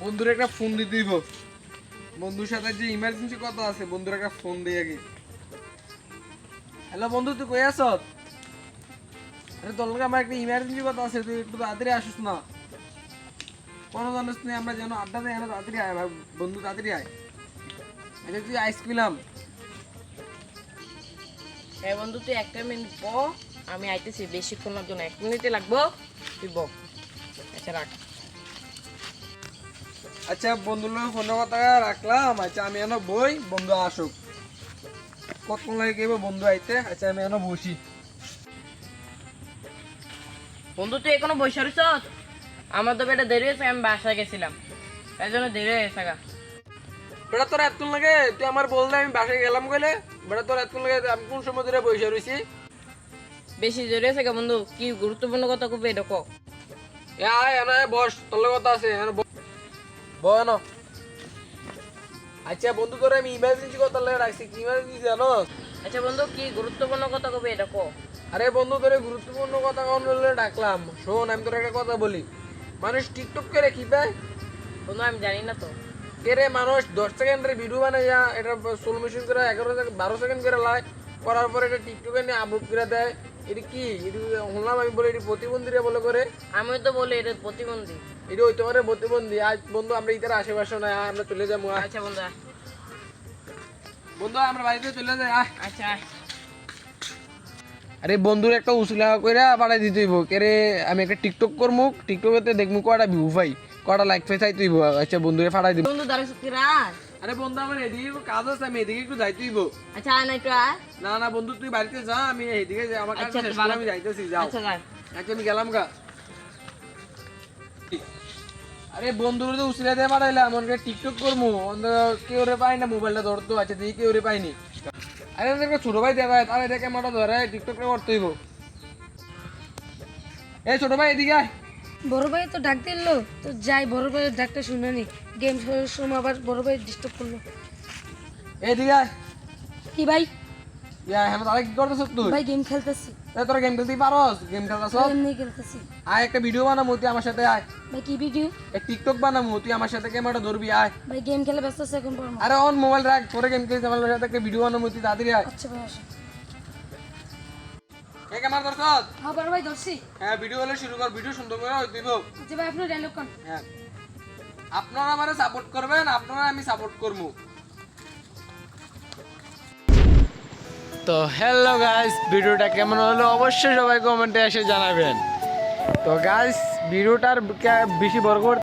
বন্ধুর একটা ফোন দিতে দিব। বন্ধুর সাথে যে ইমার্জেন্সি কথা আছে, বন্ধুর একটা ফোন দিয়ে আগে। হ্যালো বন্ধু, তুই কই আছ? আরে তোর লগে আমার একটা ইমার্জেন্সি কথা আছে, তুই একটু তাড়াতাড়ি আসিস না। কোনো জানিস না, আমরা যেন আড্ডা দেয়, তাড়াতাড়ি আয় ভাই বন্ধু, তাড়াতাড়ি আয়। আচ্ছা তুই আইস পেলাম। হ্যাঁ বন্ধু, তুই একটা মিনিট ব, আমি আইতেছি। বেশিক্ষণের জন্য 1 মিনিটে লাগবো, তুই ব। আচ্ছা রাখ। আচ্ছা বন্ধুর লগে ফোনের কথা রাখলাম। আচ্ছা আমি এনে বই, বন্ধু আসুক। কতক্ষণ লাগে গেব বন্ধু আইতে? আচ্ছা আমি এনে বসি। বন্ধু তুই এখনো বসে রইছ? আমার তো বেটা দেরি হয়েছে, আমি বাসায় গেছিলাম, তাই জন্য দেরি হয়ে গেছে গা। বেটা তোর এতক্ষণ লাগে? তুই আমার বললে আমি বাসায় গেলাম কইলে। বেটা তোর এতক্ষণ লাগে? আমি কোন সময় ধরে বসে রইছি? বেশি দেরি হয়েছে গা বন্ধু, কি গুরুত্বপূর্ণ কথা কবে এটা কো। এ আয় এনে বস, তোর লগে কথা আছে। বয় না। আচ্ছা বন্ধু, তোর আমি ইমার্জেন্সি কথা লাগে রাখছি। কি ইমার্জেন্সি জানো? আচ্ছা বন্ধু, কি গুরুত্বপূর্ণ কথা কবে এটা কো। আরে বন্ধু, তোর গুরুত্বপূর্ণ কথা কোন বলে ডাকলাম। শোন, আমি তোর একটা কথা বলি। মানুষ টিকটক করে কি পায়? বন্ধু আমি জানি না তো। কে রে, মানুষ 10 সেকেন্ডের ভিডিও বানায়, এটা সোল মেশিন করে 12 সেকেন্ড করে লাই, করার পর এটা টিকটকে নিয়ে আপলোড করে দেয়। এটা কি? এটা শুনলাম, আমি বলি এটা প্রতিবন্ধীরা বলে করে। আমিও তো বলি এটা প্রতিবন্ধী। এটা হইতে পারে প্রতিবন্ধী। আজ বন্ধু আমরা ইতার আশেপাশে নাই, আমরা চলে যাবো। আচ্ছা বন্ধু আয়। বন্ধু আমরা বাড়িতে চলে যাই। আচ্ছা আয়। আরে বন্ধুর একটা উসলা কইরা বাড়াই দিতে হইব। কে রে, আমি একটা টিকটক করমু, টিকটকেতে দেখমু কয়টা ভিউ পাই, কয়টা লাইক পাই, চাইতে হইব। আচ্ছা বন্ধুরে ফাড়াই দিব। বন্ধু দাঁড়াইছ কি রাত? আরে বন্ধু, আমার এদিকে একটু কাজ আছে, আমি এদিকে একটু যাইতে হইব। আচ্ছা আয় না একটু আয়। না না বন্ধু, তুই বাড়িতে যা, আমি এইদিকে যাই, আমার কাজ আচ্ছা, শেষ ভালো। করে আমি যাইতেছি। যাও। আচ্ছা যাই। আচ্ছা আমি গেলাম গা। আরে বন্ধুর তো উসলা দিয়ে বাড়াইলাম, অনেকে টিকটক করমু, কেউ রে পাই না, মোবাইলটা ধরতো। আচ্ছা দেখি কেউ রে পাইনি। আরে একটা ছোট ভাই দেখায়, তার এটা ক্যামেরাটা ধরে টিকটক করতে হইব। এই ছোট ভাই এদিকে আয়। বড় ভাই তো ডাক দিল, তো যাই বড় ভাইয়ের ডাকটা শুনানি। গেম খেলার সময় আবার বড় ভাই ডিস্টার্ব করলো। এদিকে আয়। কি ভাই? হ্যাঁ তাহলে কি করতেছ তুই? ভাই গেম খেলতেছি। তোরা গেম খেলতেই পারস? গেম খেলতেছ? এমনি খেলতেছি। আয় একটা ভিডিও বানাবো, তুই আমার সাথে আয়। ভাই কি ভিডিও? এক টিকটক বানাবো, তুই আমার সাথে ক্যামেরাটা ধরবি। আয়। ভাই গেম খেলে ব্যস্ত আছে এখন পর। আরে অন মোবাইল রাখ, পরে গেম খেলতে আমার সাথে একটা ভিডিও বানাবো, তুই তাড়াতাড়ি আয়। আচ্ছা ভাই আসো। এই ক্যামেরা ধরছ? হ্যাঁ বড় ভাই ধরছি। হ্যাঁ ভিডিও হলে শুরু কর, ভিডিও সুন্দর করে হইতে দিব। আচ্ছা ভাই আপনার ডায়লগ কোন? হ্যাঁ, আপনারা আমারে সাপোর্ট করবেন, আপনারা আমি সাপোর্ট করবো। তো হ্যালো গাইস, ভিডিওটা কেমন হলো অবশ্যই সবাই কমেন্টে এসে জানাবেন। তো গাইস ভিডিওটার বেশি বড়